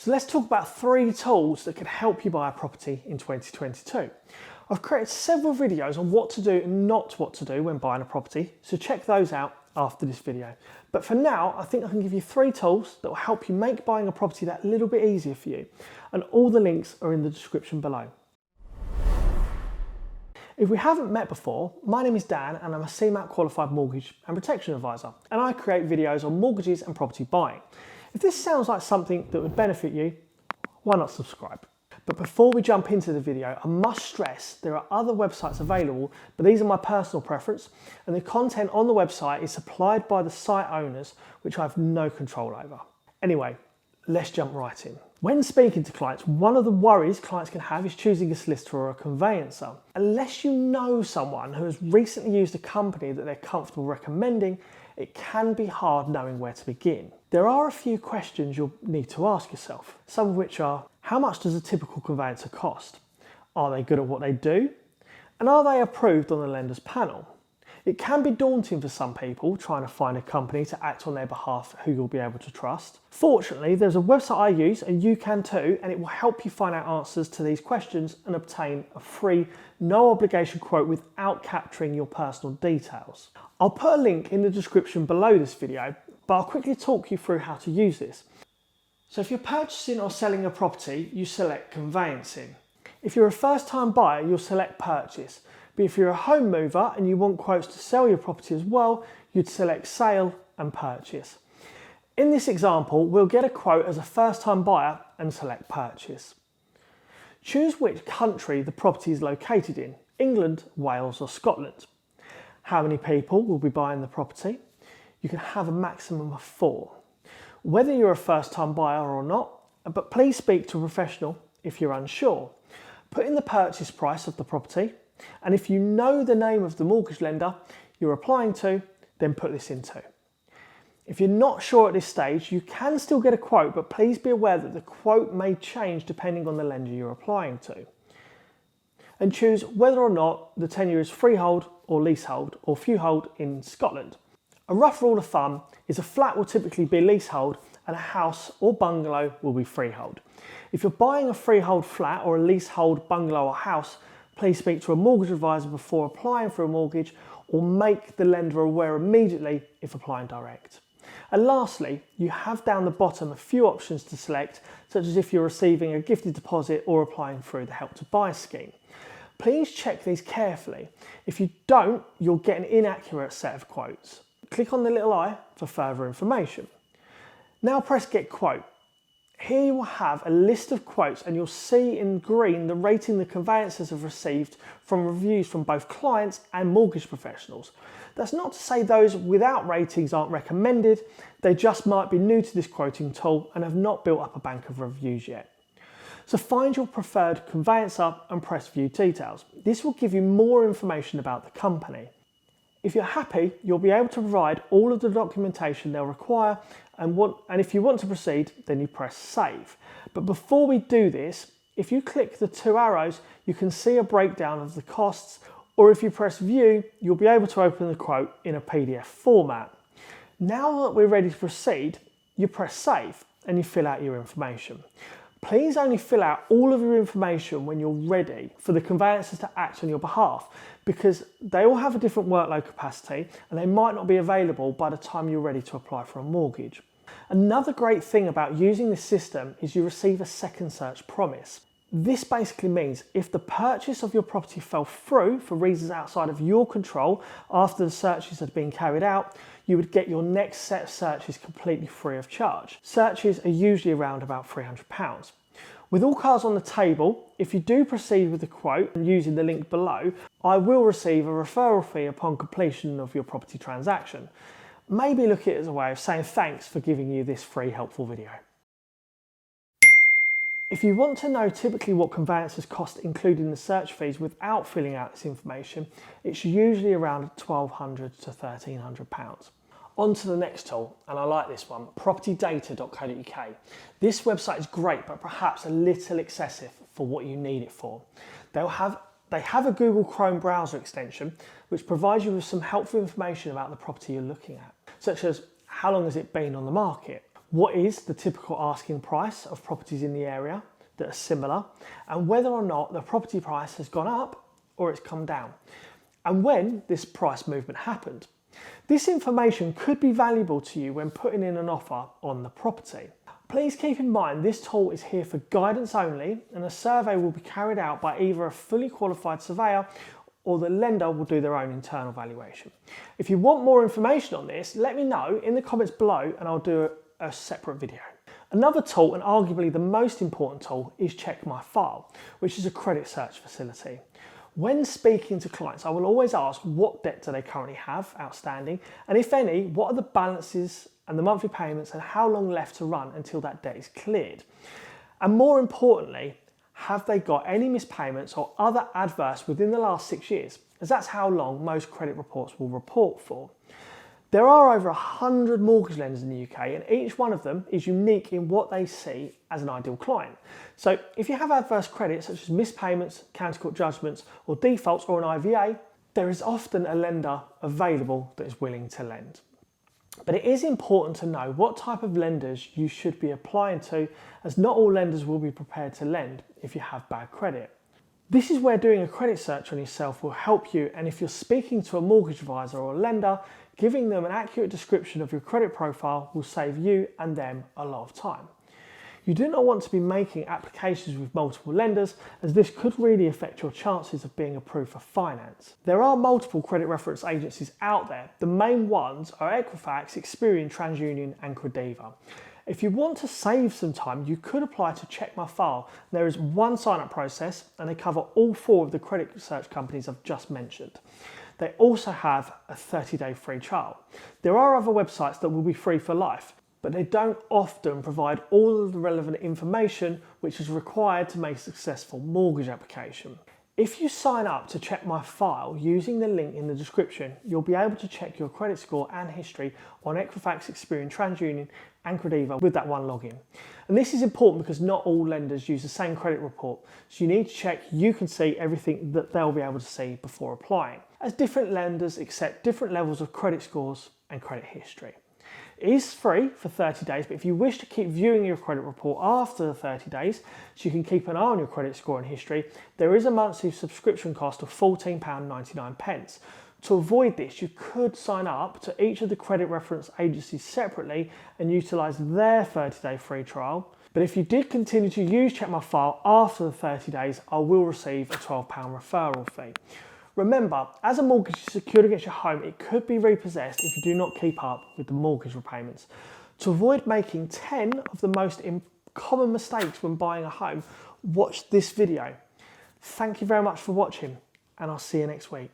So let's talk about 3 tools that can help you buy a property in 2022. I've created several videos on what to do and not what to do when buying a property, so check those out after this video. But for now, I think I can give you 3 tools that will help you make buying a property that little bit easier for you, and all the links are in the description below. If we haven't met before, my name is Dan and I'm a CeMAP qualified mortgage and protection advisor, and I create videos on mortgages and property buying. If this sounds like something that would benefit you, why not subscribe? But before we jump into the video, I must stress there are other websites available, but these are my personal preference, and the content on the website is supplied by the site owners, which I have no control over. Anyway, let's jump right in. When speaking to clients, one of the worries clients can have is choosing a solicitor or a conveyancer. Unless you know someone who has recently used a company that they're comfortable recommending, it can be hard knowing where to begin. There are a few questions you'll need to ask yourself, some of which are: how much does a typical conveyancer cost? Are they good at what they do? And are they approved on the lender's panel? It can be daunting for some people trying to find a company to act on their behalf who you'll be able to trust. Fortunately, there's a website I use, and you can too, and it will help you find out answers to these questions and obtain a free, no obligation quote without capturing your personal details. I'll put a link in the description below this video, but I'll quickly talk you through how to use this. So if you're purchasing or selling a property, you select conveyancing. If you're a first-time buyer, you'll select purchase. But if you're a home mover and you want quotes to sell your property as well, you'd select sale and purchase. In this example, we'll get a quote as a first-time buyer and select purchase. Choose which country the property is located in: England, Wales or Scotland. How many people will be buying the property? You can have a maximum of 4. Whether you're a first-time buyer or not, but please speak to a professional if you're unsure. Put in the purchase price of the property, and if you know the name of the mortgage lender you're applying to, then put this in too. If you're not sure at this stage, you can still get a quote, but please be aware that the quote may change depending on the lender you're applying to. And choose whether or not the tenure is freehold or leasehold or freehold in Scotland. A rough rule of thumb is a flat will typically be leasehold and a house or bungalow will be freehold. If you're buying a freehold flat or a leasehold bungalow or house, please speak to a mortgage advisor before applying for a mortgage, or make the lender aware immediately if applying direct. And lastly, you have down the bottom a few options to select, such as if you're receiving a gifted deposit or applying through the Help to Buy scheme. Please check these carefully. If you don't, you'll get an inaccurate set of quotes. Click on the little eye for further information. Now press Get Quote. Here you will have a list of quotes, and you'll see in green the rating the conveyancers have received from reviews from both clients and mortgage professionals. That's not to say those without ratings aren't recommended, they just might be new to this quoting tool and have not built up a bank of reviews yet. So find your preferred conveyancer and press View Details. This will give you more information about the company. If you're happy, you'll be able to provide all of the documentation they'll require, and if you want to proceed, then you press Save. But before we do this, if you click the 2 arrows, you can see a breakdown of the costs, or if you press View, you'll be able to open the quote in a PDF format. Now that we're ready to proceed, you press Save and you fill out your information. Please only fill out all of your information when you're ready for the conveyancers to act on your behalf, because they all have a different workload capacity and they might not be available by the time you're ready to apply for a mortgage. Another great thing about using this system is you receive a second search promise. This basically means if the purchase of your property fell through for reasons outside of your control after the searches had been carried out, you would get your next set of searches completely free of charge. Searches are usually around about £300. With all cards on the table, if you do proceed with the quote and using the link below, I will receive a referral fee upon completion of your property transaction. Maybe look at it as a way of saying thanks for giving you this free helpful video. If you want to know typically what conveyancers cost including the search fees without filling out this information, it's usually around £1,200 to £1,300. On to the next tool, and I like this one, propertydata.co.uk. This website is great, but perhaps a little excessive for what you need it for. They have a Google Chrome browser extension which provides you with some helpful information about the property you're looking at, such as how long has it been on the market, what is the typical asking price of properties in the area that are similar, and whether or not the property price has gone up or it's come down, and when this price movement happened. This information could be valuable to you when putting in an offer on the property. Please keep in mind this tool is here for guidance only, and a survey will be carried out by either a fully qualified surveyor or the lender will do their own internal valuation. If you want more information on this, let me know in the comments below and I'll do a separate video. Another tool, and arguably the most important tool, is Check My File, which is a credit search facility. When speaking to clients, I will always ask what debt do they currently have outstanding, and if any, what are the balances and the monthly payments and how long left to run until that debt is cleared. And more importantly, have they got any missed payments or other adverse within the last 6 years, as that's how long most credit reports will report for. There are over 100 mortgage lenders in the UK, and each one of them is unique in what they see as an ideal client. So if you have adverse credit such as missed payments, county court judgments or defaults or an IVA, there is often a lender available that is willing to lend. But it is important to know what type of lenders you should be applying to, as not all lenders will be prepared to lend if you have bad credit. This is where doing a credit search on yourself will help you, and if you're speaking to a mortgage advisor or a lender, giving them an accurate description of your credit profile will save you and them a lot of time. You do not want to be making applications with multiple lenders, as this could really affect your chances of being approved for finance. There are multiple credit reference agencies out there. The main ones are Equifax, Experian, TransUnion and Crediva. If you want to save some time, you could apply to Check My File. There is one sign-up process and they cover all 4 of the credit search companies I've just mentioned. They also have a 30-day free trial. There are other websites that will be free for life, but they don't often provide all of the relevant information which is required to make a successful mortgage application. If you sign up to Check My File using the link in the description, you'll be able to check your credit score and history on Equifax, Experian, TransUnion and Crediva with that one login. And this is important because not all lenders use the same credit report, so you need to check you can see everything that they'll be able to see before applying, as different lenders accept different levels of credit scores and credit history. It is free for 30 days, but if you wish to keep viewing your credit report after the 30 days, so you can keep an eye on your credit score and history, there is a monthly subscription cost of £14.99. To avoid this, you could sign up to each of the credit reference agencies separately and utilise their 30-day free trial. But if you did continue to use Check My File after the 30 days, I will receive a £12 referral fee. Remember, as a mortgage is secured against your home, it could be repossessed if you do not keep up with the mortgage repayments. To avoid making 10 of the most common mistakes when buying a home, watch this video. Thank you very much for watching, and I'll see you next week.